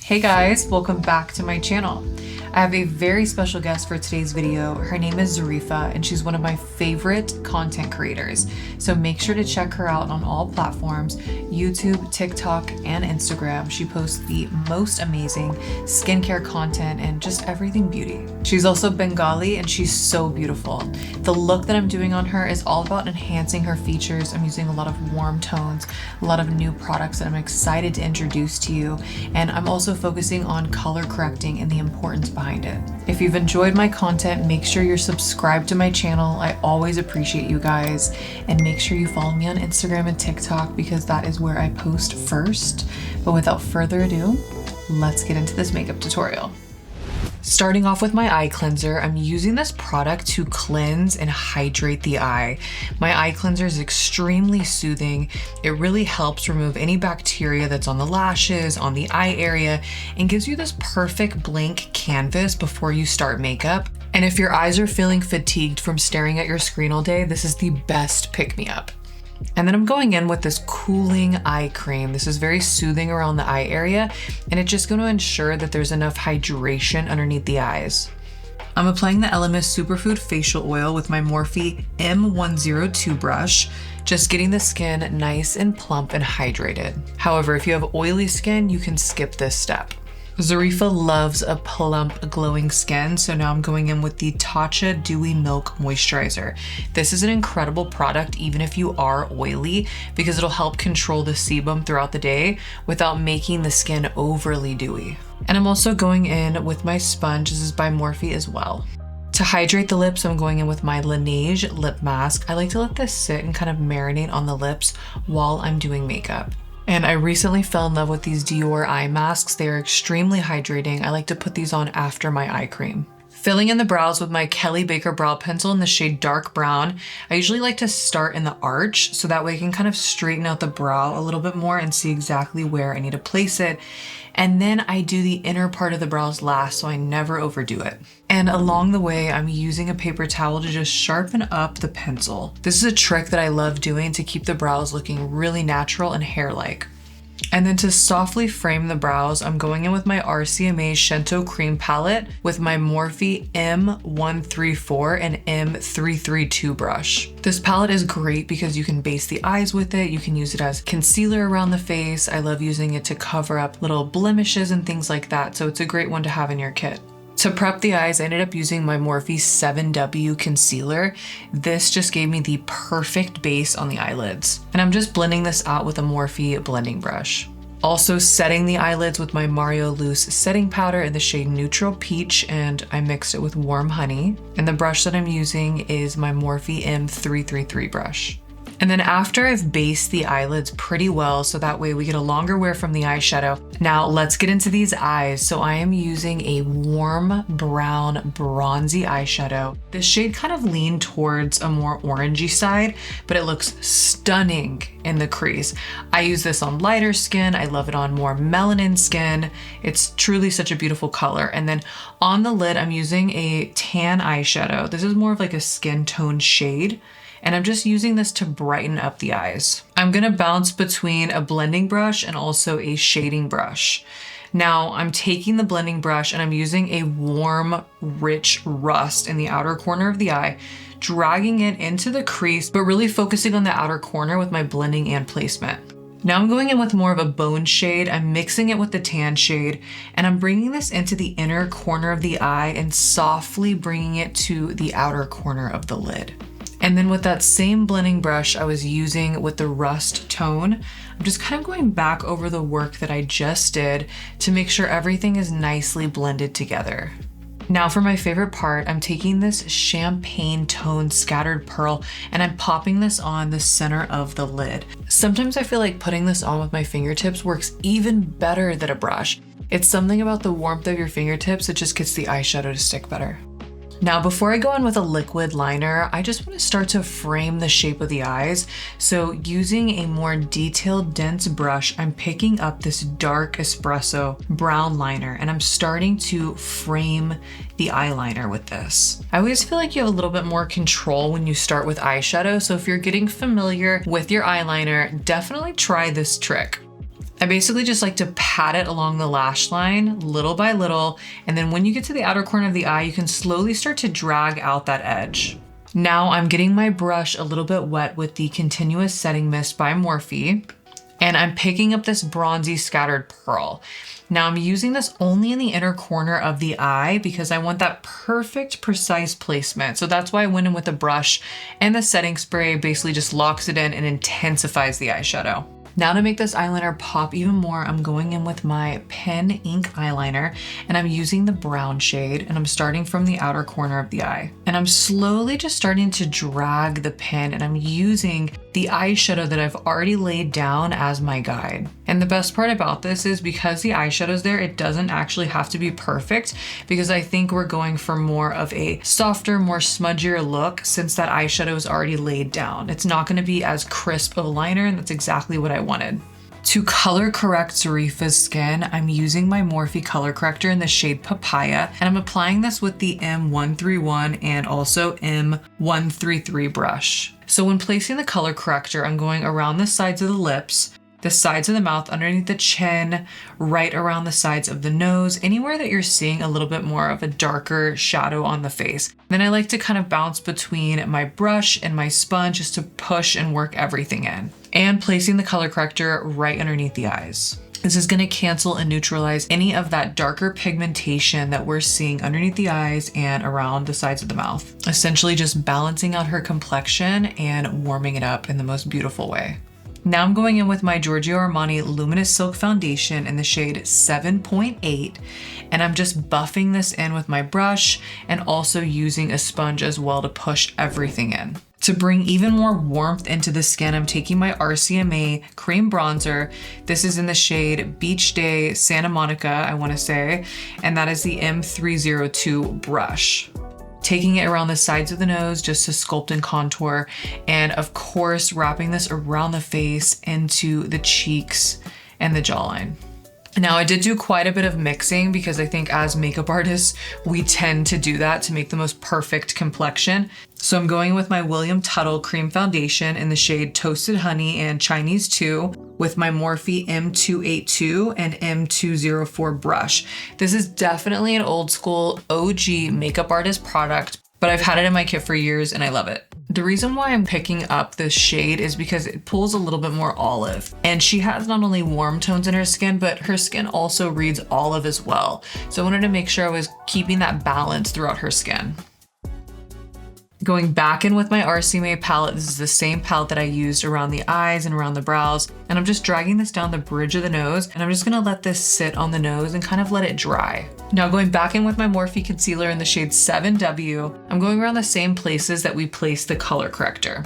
Hey guys, welcome back to my channel. I have a very special guest for today's video. Her name is Zarifa and she's one of my favorite content creators. So make sure to check her out on all platforms, YouTube, TikTok, and Instagram. She posts the most amazing skincare content and just everything beauty. She's also Bengali and she's so beautiful. The look that I'm doing on her is all about enhancing her features. I'm using a lot of warm tones, a lot of new products that I'm excited to introduce to you. And I'm also focusing on color correcting and the importance behind it. If you've enjoyed my content, make sure you're subscribed to my channel. I always appreciate you guys. And make sure you follow me on Instagram and TikTok because that is where I post first. But without further ado, let's get into this makeup tutorial. Starting off with my eye cleanser, I'm using this product to cleanse and hydrate the eye. My eye cleanser is extremely soothing. It really helps remove any bacteria that's on the lashes, on the eye area, and gives you this perfect blank canvas before you start makeup. And if your eyes are feeling fatigued from staring at your screen all day, this is the best pick-me-up. And then I'm going in with this cooling eye cream. This is very soothing around the eye area, and it's just going to ensure that there's enough hydration underneath the eyes. I'm applying the Elemis Superfood Facial Oil with my Morphe M102 brush, just getting the skin nice and plump and hydrated. However, if you have oily skin, you can skip this step. Zarifa loves a plump, glowing skin, so now I'm going in with the Tatcha Dewy Milk Moisturizer. This is an incredible product even if you are oily because it'll help control the sebum throughout the day without making the skin overly dewy. And I'm also going in with my sponge. This is by Morphe as well. To hydrate the lips, I'm going in with my Laneige lip mask. I like to let this sit and kind of marinate on the lips while I'm doing makeup. And I recently fell in love with these Dior eye masks. They are extremely hydrating. I like to put these on after my eye cream. Filling in the brows with my Kelly Baker brow pencil in the shade Dark Brown. I usually like to start in the arch so that way I can kind of straighten out the brow a little bit more and see exactly where I need to place it. And then I do the inner part of the brows last so I never overdo it. And along the way, I'm using a paper towel to just sharpen up the pencil. This is a trick that I love doing to keep the brows looking really natural and hair-like. And then to softly frame the brows, I'm going in with my RCMA Shento Cream Palette with my Morphe M134 and M332 brush. This palette is great because you can base the eyes with it. You can use it as concealer around the face. I love using it to cover up little blemishes and things like that. So it's a great one to have in your kit. To prep the eyes, I ended up using my Morphe 7W concealer. This just gave me the perfect base on the eyelids. And I'm just blending this out with a Morphe blending brush. Also setting the eyelids with my Mario Loose setting powder in the shade Neutral Peach, and I mixed it with Warm Honey. And the brush that I'm using is my Morphe M333 brush. And then after I've based the eyelids pretty well, so that way we get a longer wear from the eyeshadow. Now let's get into these eyes. So I am using a warm brown bronzy eyeshadow. This shade kind of leaned towards a more orangey side, but it looks stunning in the crease. I use this on lighter skin. I love it on more melanin skin. It's truly such a beautiful color. And then on the lid, I'm using a tan eyeshadow. This is more of like a skin tone shade. And I'm just using this to brighten up the eyes. I'm gonna bounce between a blending brush and also a shading brush. Now I'm taking the blending brush and I'm using a warm, rich rust in the outer corner of the eye, dragging it into the crease, but really focusing on the outer corner with my blending and placement. Now I'm going in with more of a bone shade. I'm mixing it with the tan shade, and I'm bringing this into the inner corner of the eye and softly bringing it to the outer corner of the lid. And then with that same blending brush I was using with the rust tone, I'm just kind of going back over the work that I just did to make sure everything is nicely blended together. Now for my favorite part, I'm taking this champagne tone scattered pearl and I'm popping this on the center of the lid. Sometimes I feel like putting this on with my fingertips works even better than a brush. It's something about the warmth of your fingertips that just gets the eyeshadow to stick better. Now, before I go in with a liquid liner, I just want to start to frame the shape of the eyes. So using a more detailed, dense brush, I'm picking up this dark espresso brown liner and I'm starting to frame the eyeliner with this. I always feel like you have a little bit more control when you start with eyeshadow. So if you're getting familiar with your eyeliner, definitely try this trick. I basically just like to pat it along the lash line little by little, and then when you get to the outer corner of the eye, you can slowly start to drag out that edge. Now I'm getting my brush a little bit wet with the Continuous Setting Mist by Morphe, and I'm picking up this bronzy scattered pearl. Now I'm using this only in the inner corner of the eye because I want that perfect, precise placement. So that's why I went in with a brush, and the setting spray basically just locks it in and intensifies the eyeshadow. Now to make this eyeliner pop even more, I'm going in with my pen ink eyeliner, and I'm using the brown shade, and I'm starting from the outer corner of the eye. And I'm slowly just starting to drag the pen, and I'm using the eyeshadow that I've already laid down as my guide. And the best part about this is because the eyeshadow's there, it doesn't actually have to be perfect, because I think we're going for more of a softer, more smudgier look since that eyeshadow is already laid down. It's not gonna be as crisp of a liner, and that's exactly what I wanted. To color correct Zarifa's skin, I'm using my Morphe color corrector in the shade Papaya, and I'm applying this with the M131 and also M133 brush. So when placing the color corrector, I'm going around the sides of the lips, the sides of the mouth, underneath the chin, right around the sides of the nose, anywhere that you're seeing a little bit more of a darker shadow on the face. Then I like to kind of bounce between my brush and my sponge just to push and work everything in. And placing the color corrector right underneath the eyes. This is going to cancel and neutralize any of that darker pigmentation that we're seeing underneath the eyes and around the sides of the mouth. Essentially just balancing out her complexion and warming it up in the most beautiful way. Now I'm going in with my Giorgio Armani Luminous Silk Foundation in the shade 7.8, and I'm just buffing this in with my brush and also using a sponge as well to push everything in. To bring even more warmth into the skin, I'm taking my RCMA cream bronzer. This is in the shade Beach Day Santa Monica, I want to say, and that is the M302 brush. Taking it around the sides of the nose just to sculpt and contour, and of course wrapping this around the face into the cheeks and the jawline. Now I did do quite a bit of mixing because I think as makeup artists, we tend to do that to make the most perfect complexion. So I'm going with my William Tuttle cream foundation in the shade Toasted Honey and Chinese 2 with my Morphe M282 and M204 brush. This is definitely an old school OG makeup artist product, but I've had it in my kit for years and I love it. The reason why I'm picking up this shade is because it pulls a little bit more olive, and she has not only warm tones in her skin, but her skin also reads olive as well. So I wanted to make sure I was keeping that balance throughout her skin. Going back in with my RCMA palette, this is the same palette that I used around the eyes and around the brows, and I'm just dragging this down the bridge of the nose, and I'm just gonna let this sit on the nose and kind of let it dry. Now going back in with my Morphe concealer in the shade 7W, I'm going around the same places that we placed the color corrector.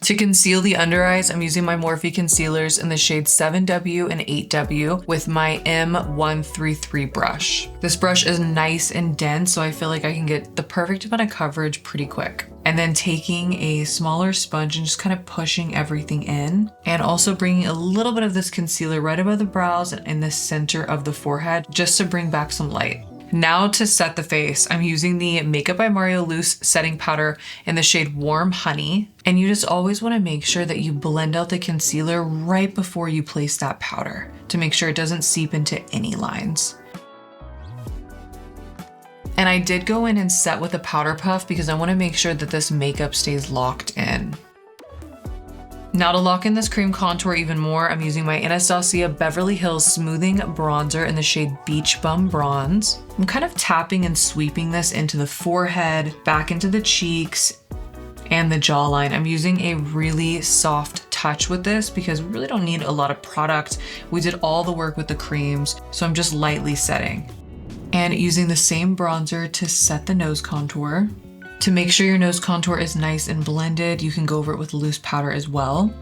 To conceal the under eyes, I'm using my Morphe concealers in the shade 7W and 8W with my M133 brush. This brush is nice and dense, so I feel like I can get the perfect amount of coverage pretty quick. And then taking a smaller sponge and just kind of pushing everything in, and also bringing a little bit of this concealer right above the brows and in the center of the forehead just to bring back some light. Now to set the face, I'm using the Makeup by Mario Loose setting powder in the shade Warm Honey. And you just always want to make sure that you blend out the concealer right before you place that powder to make sure it doesn't seep into any lines. And I did go in and set with a powder puff because I want to make sure that this makeup stays locked in. Now to lock in this cream contour even more, I'm using my Anastasia Beverly Hills Smoothing Bronzer in the shade Beach Bum Bronze. I'm kind of tapping and sweeping this into the forehead, back into the cheeks, and the jawline. I'm using a really soft touch with this because we really don't need a lot of product. We did all the work with the creams, so I'm just lightly setting. And using the same bronzer to set the nose contour. To make sure your nose contour is nice and blended, you can go over it with loose powder as well.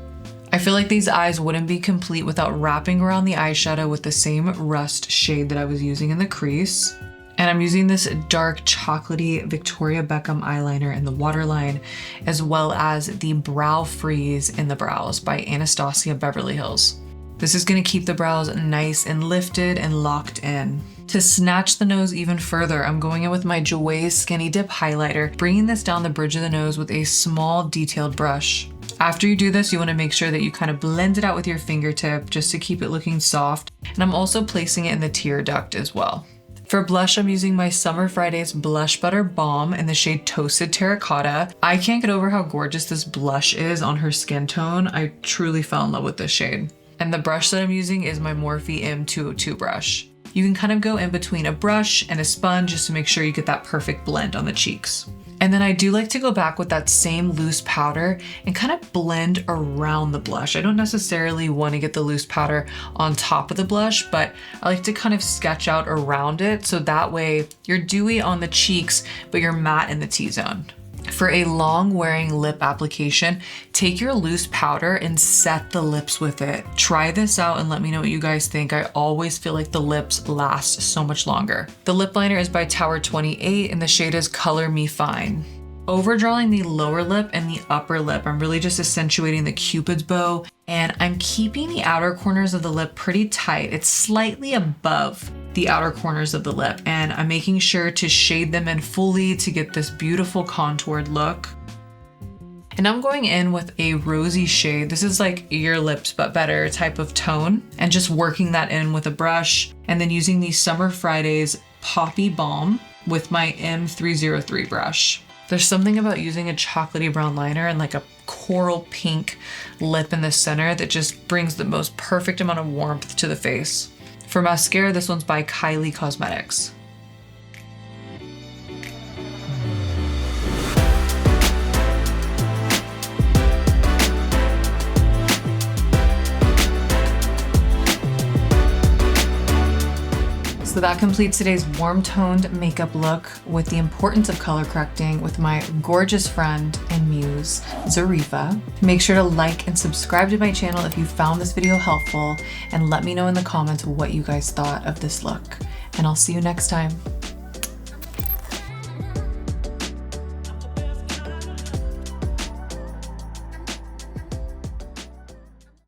I feel like these eyes wouldn't be complete without wrapping around the eyeshadow with the same rust shade that I was using in the crease. And I'm using this dark chocolatey Victoria Beckham eyeliner in the waterline, as well as the Brow Freeze in the brows by Anastasia Beverly Hills. This is gonna keep the brows nice and lifted and locked in. To snatch the nose even further, I'm going in with my Jouer Skinny Dip highlighter, bringing this down the bridge of the nose with a small detailed brush. After you do this, you wanna make sure that you kind of blend it out with your fingertip just to keep it looking soft. And I'm also placing it in the tear duct as well. For blush, I'm using my Summer Fridays Blush Butter Balm in the shade Toasted Terracotta. I can't get over how gorgeous this blush is on her skin tone. I truly fell in love with this shade. And the brush that I'm using is my Morphe M202 brush. You can kind of go in between a brush and a sponge just to make sure you get that perfect blend on the cheeks. And then I do like to go back with that same loose powder and kind of blend around the blush. I don't necessarily want to get the loose powder on top of the blush, but I like to kind of sketch out around it so that way you're dewy on the cheeks, but you're matte in the T-zone. For a long wearing lip application, take your loose powder and set the lips with it. Try this out and let me know what you guys think. I always feel like the lips last so much longer. The lip liner is by Tower 28 and the shade is Color Me Fine. Overdrawing the lower lip and the upper lip, I'm really just accentuating the Cupid's bow, and I'm keeping the outer corners of the lip pretty tight. It's slightly above the outer corners of the lip, and I'm making sure to shade them in fully to get this beautiful contoured look. And I'm going in with a rosy shade. This is like your lips but better type of tone, and just working that in with a brush, and then using the Summer Fridays Poppy Balm with my M303 brush. There's something about using a chocolatey brown liner and like a coral pink lip in the center that just brings the most perfect amount of warmth to the face. For mascara, this one's by Kylie Cosmetics. So that completes today's warm toned makeup look with the importance of color correcting with my gorgeous friend and muse, Zarifa. Make sure to like and subscribe to my channel if you found this video helpful, and let me know in the comments what you guys thought of this look. And I'll see you next time.